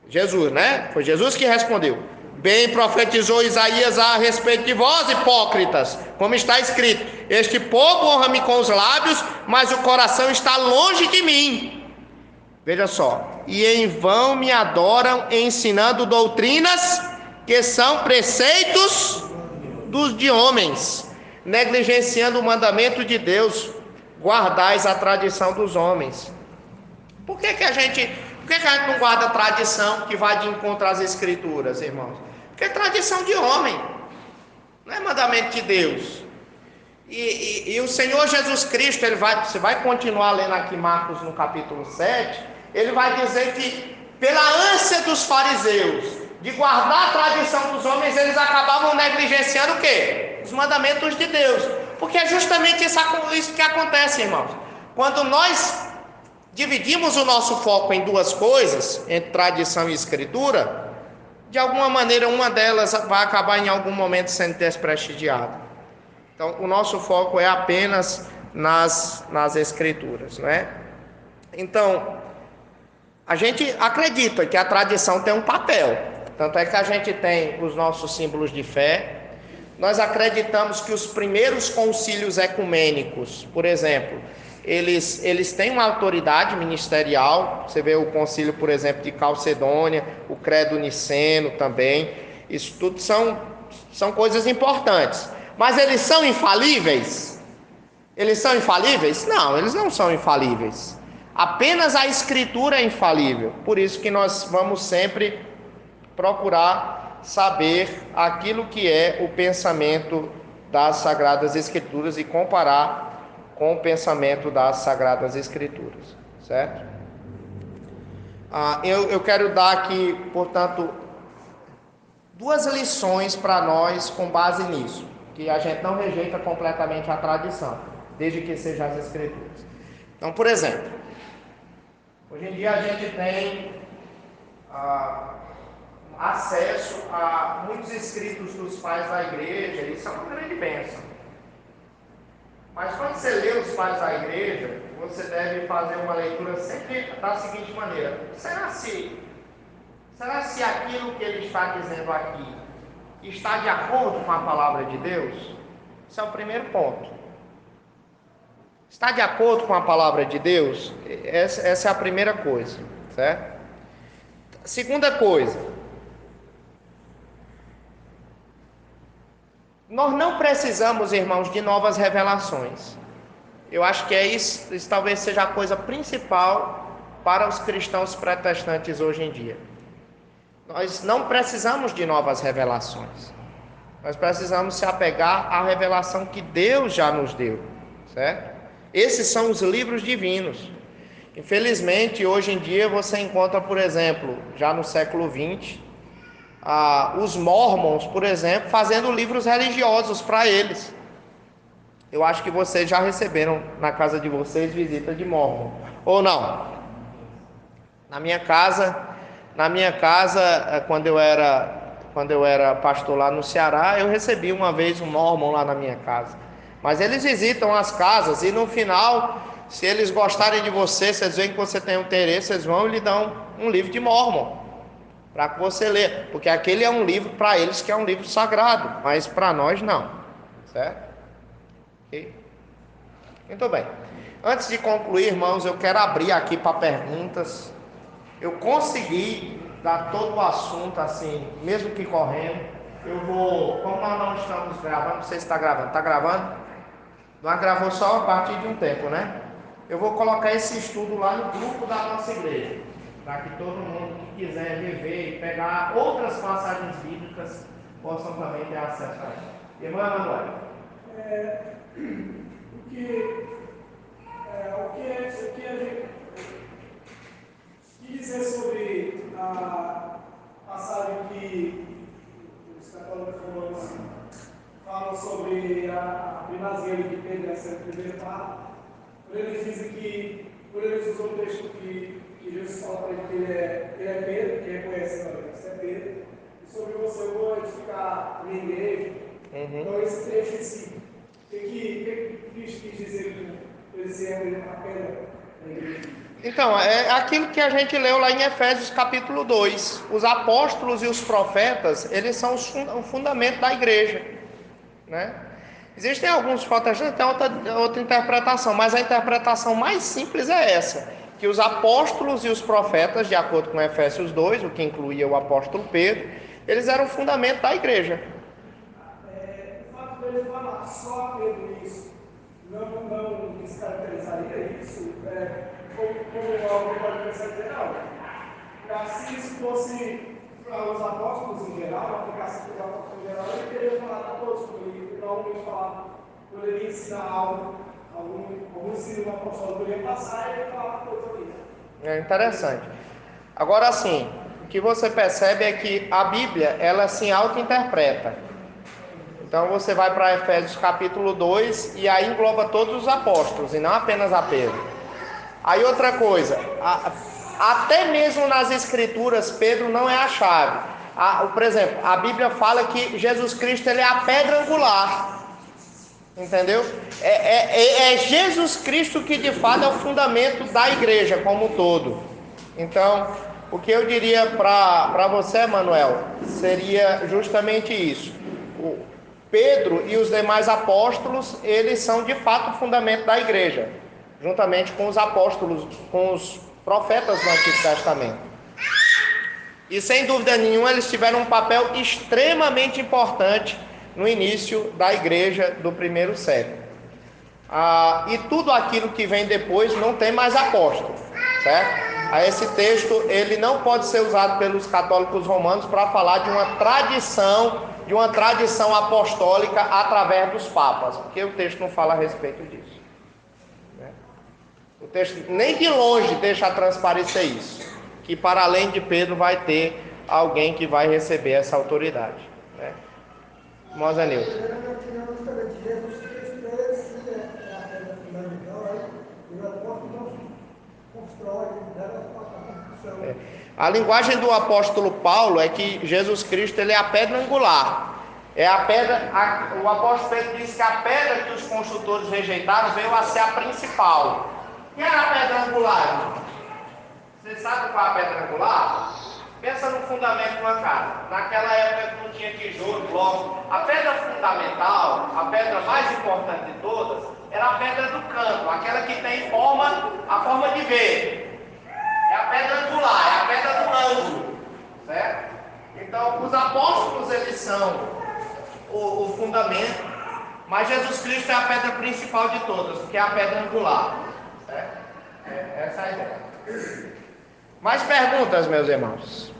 Speaker 1: Jesus, né? Foi Jesus que respondeu: bem profetizou Isaías a respeito de vós, hipócritas, como está escrito: este povo honra-me com os lábios, mas o coração está longe de mim. Veja só, e em vão me adoram, ensinando doutrinas que são preceitos de homens, negligenciando o mandamento de Deus, guardais a tradição dos homens. Por que a gente não guarda a tradição que vai de encontro às Escrituras, irmãos? Porque é tradição de homem, não é mandamento de Deus. E o Senhor Jesus Cristo, você vai continuar lendo aqui Marcos no capítulo 7, ele vai dizer que pela ânsia dos fariseus de guardar a tradição dos homens, eles acabavam negligenciando o quê? Os mandamentos de Deus. Porque é justamente isso que acontece, irmãos. Quando nós dividimos o nosso foco em duas coisas, entre tradição e escritura, de alguma maneira uma delas vai acabar em algum momento sendo desprestigiada. Então o nosso foco é apenas nas escrituras, né? Então a gente acredita que a tradição tem um papel, tanto é que a gente tem os nossos símbolos de fé. Nós acreditamos que os primeiros concílios ecumênicos, por exemplo, eles têm uma autoridade ministerial. Você vê o concílio, por exemplo, de Calcedônia, o credo niceno também. Isso tudo são coisas importantes. Mas eles são infalíveis? Eles são infalíveis? Não, eles não são infalíveis. Apenas a Escritura é infalível. Por isso que nós vamos sempre procurar saber aquilo que é o pensamento das Sagradas Escrituras e comparar com o pensamento das Sagradas Escrituras, certo? Eu quero dar aqui, portanto, duas lições para nós com base nisso. que a gente não rejeita completamente a tradição, desde que sejam as escrituras. Então, por exemplo, hoje em dia a gente tem acesso a muitos escritos dos pais da igreja, isso é uma grande bênção. Mas quando você lê os pais da igreja, você deve fazer uma leitura sempre da seguinte maneira: será se aquilo que ele está dizendo aqui está de acordo com a palavra de Deus? Esse é o primeiro ponto. Está de acordo com a palavra de Deus? Essa é a primeira coisa, certo? Segunda coisa, nós não precisamos, irmãos, de novas revelações. Eu acho que isso talvez seja a coisa principal para os cristãos protestantes hoje em dia. Nós não precisamos de novas revelações. Nós precisamos se apegar à revelação que Deus já nos deu, certo? Esses são os livros divinos. Infelizmente, hoje em dia você encontra, por exemplo, já no século XX, os mormons, por exemplo, fazendo livros religiosos para eles. Eu acho que vocês já receberam na casa de vocês visita de mormon, ou não? Na minha casa, quando eu era pastor lá no Ceará, eu recebi uma vez um mormon lá na minha casa. Mas eles visitam as casas e no final, se eles gostarem de você, vocês veem que você tem interesse, eles vão e lhe dão um livro de mormon para que você lê, porque aquele é um livro para eles que é um livro sagrado, mas para nós não, certo? Okay. Muito bem. Antes de concluir, irmãos, eu quero abrir aqui para perguntas. Eu consegui dar todo o assunto assim, mesmo que correndo. Eu vou, como nós não estamos gravando, não sei se está gravando. Está gravando? Nós gravou só a partir de um tempo, né? Eu vou colocar esse estudo lá no grupo da nossa igreja, para que todo mundo que quiser rever e pegar outras passagens bíblicas possam também ter acesso a isso. Irmã Manuel.
Speaker 2: O que a gente dizer sobre a passagem que os católicos romanos falam sobre a primazia de Pedro ser o primeiro papa, quando eles dizem que, quando eles usam o texto que Jesus fala para ele que ele é Pedro, que reconhece também, você é Pedro, e sobre você eu vou edificar minha igreja. Então esse texto em si, o que Cristo quis dizer com ele ser a pedra da igreja?
Speaker 1: Então, é aquilo que a gente leu lá em Efésios capítulo 2. Os apóstolos e os profetas, eles são o fundamento da igreja, né? Existem alguns protestantes que têm outra interpretação, mas a interpretação mais simples é essa, que os apóstolos e os profetas, de acordo com Efésios 2, o que incluía o apóstolo Pedro, eles eram o fundamento da igreja.
Speaker 2: O fato de ele falar só Pedro isso, não descaracterizaria isso? Como algo que pode pensar em geral. Se isso fosse para os apóstolos em geral, a aplicação dos apóstolos em geral, ele teria falado a todos, porque ele normalmente falava, poderia ensinar algo, algum ensino que o apóstolo poderia passar e ele falava a todos ali.
Speaker 1: É interessante. Agora sim, o que você percebe é que a Bíblia, ela se auto-interpreta. Então você vai para Efésios capítulo 2 e aí engloba todos os apóstolos e não apenas a Pedro. Aí outra coisa, até mesmo nas escrituras Pedro não é a chave. Por exemplo, a Bíblia fala que Jesus Cristo ele é a pedra angular, entendeu? É Jesus Cristo que de fato é o fundamento da igreja como um todo. Então, o que eu diria para você, Manuel, seria justamente isso. O Pedro e os demais apóstolos, eles são de fato o fundamento da igreja, juntamente com os apóstolos, com os profetas do Antigo Testamento. E sem dúvida nenhuma eles tiveram um papel extremamente importante no início da igreja do primeiro século. E tudo aquilo que vem depois não tem mais apóstolo, certo? Esse texto ele não pode ser usado pelos católicos romanos para falar de uma tradição apostólica através dos papas, porque o texto não fala a respeito disso. O texto nem de longe deixa transparecer isso, que para além de Pedro vai ter alguém que vai receber essa autoridade, né? Mozenil. A linguagem do apóstolo Paulo é que Jesus Cristo ele é a pedra angular. É a pedra. O apóstolo Pedro diz que a pedra que os construtores rejeitaram veio a ser a principal. Quem era a pedra angular? Você sabe qual é a pedra angular? Pensa no fundamento de uma casa. Naquela época não tinha tijolo, bloco. A pedra fundamental, a pedra mais importante de todas, era a pedra do canto, aquela que tem a forma de V. É a pedra angular, é a pedra do ângulo, certo? Então, os apóstolos, eles são o fundamento, mas Jesus Cristo é a pedra principal de todas, que é a pedra angular, certo? Essa é a ideia. Mais perguntas, meus irmãos?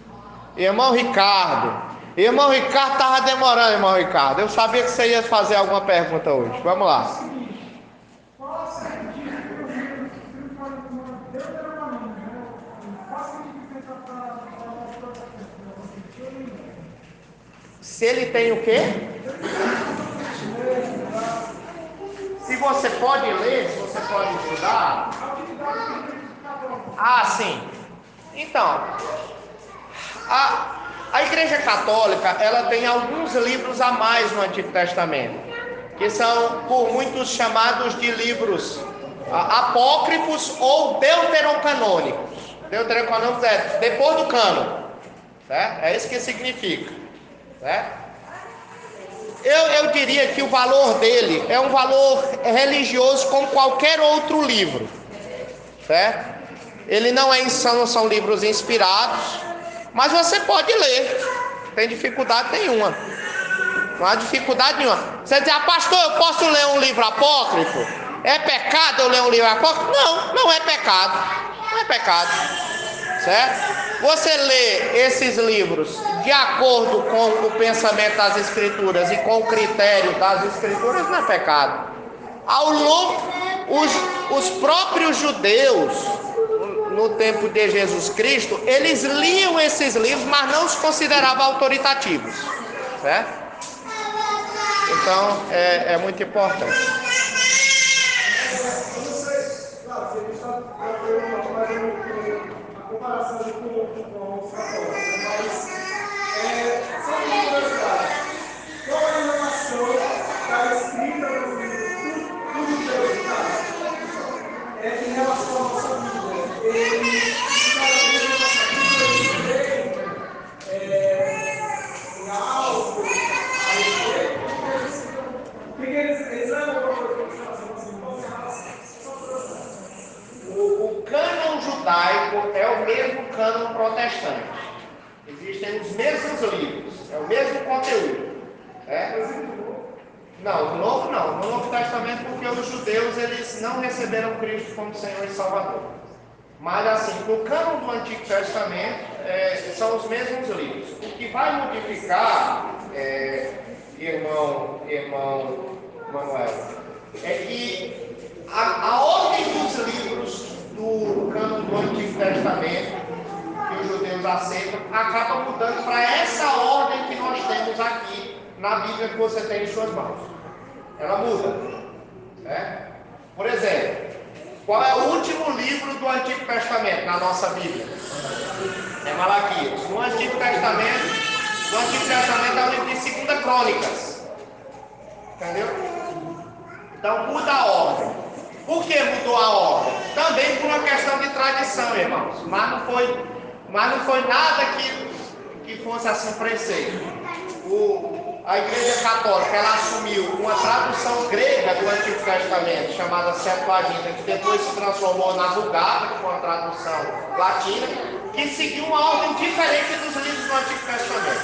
Speaker 1: Irmão Ricardo estava demorando, irmão Ricardo. Eu sabia que você ia fazer alguma pergunta hoje. Vamos lá. Se ele tem o quê? Se você pode ler, se você pode estudar. Ah, sim. Então, a Igreja Católica, ela tem alguns livros a mais no Antigo Testamento, que são por muitos chamados de livros apócrifos ou deuterocanônicos. Deuterocanônicos é depois do cânon, certo? É isso que significa, certo? Eu diria que o valor dele é um valor religioso como qualquer outro livro, certo? Ele não são livros inspirados, mas você pode ler, não tem dificuldade nenhuma. Não há dificuldade nenhuma. Você diz, pastor, eu posso ler um livro apócrifo? É pecado eu ler um livro apócrifo? Não, não é pecado. Não é pecado, certo? Você lê esses livros de acordo com o pensamento das Escrituras e com o critério das Escrituras, não é pecado. Ao longo, os próprios judeus, no tempo de Jesus Cristo, eles liam esses livros, mas não os consideravam autoritativos, certo? Então, é muito importante.
Speaker 2: Claro, se a gente está a comparação com os católicos, mas só uma curiosidade. Qual é a relação da escrita do judeu de casa? Em relação à nossa vida. Ele está na nossa vida, em algo, a respeito, porque eles levam para o que
Speaker 1: O cânon judaico é o mesmo cânon protestante. Existem os mesmos livros, é o mesmo conteúdo. Não, o Novo não. No Novo Testamento, porque os judeus eles não receberam Cristo como Senhor e Salvador. Mas assim, no cânon do Antigo Testamento são os mesmos livros. O que vai modificar, irmão Manuel, é que a ordem dos livros do cânon do Antigo Testamento, que os judeus aceitam, acaba mudando para essa ordem que nós temos aqui na Bíblia que você tem em suas mãos. Ela muda, né? Por exemplo, qual é o último livro do Antigo Testamento na nossa Bíblia? É Malaquias. No Antigo Testamento é o livro de 2 Crônicas. Entendeu? Então muda a ordem. Por que mudou a ordem? Também por uma questão de tradição, irmãos. Mas não foi nada que fosse assim preceito. A Igreja Católica ela assumiu uma tradução grega do Antigo Testamento, chamada Septuaginta, que depois se transformou na Vulgata, que foi uma tradução latina, que seguiu uma ordem diferente dos livros do Antigo Testamento.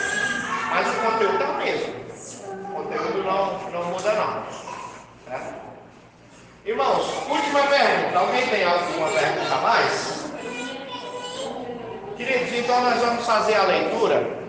Speaker 1: Mas o conteúdo é o mesmo. O conteúdo não muda não. Certo? Irmãos, última pergunta. Alguém tem alguma pergunta a mais? Queridos, então nós vamos fazer a leitura.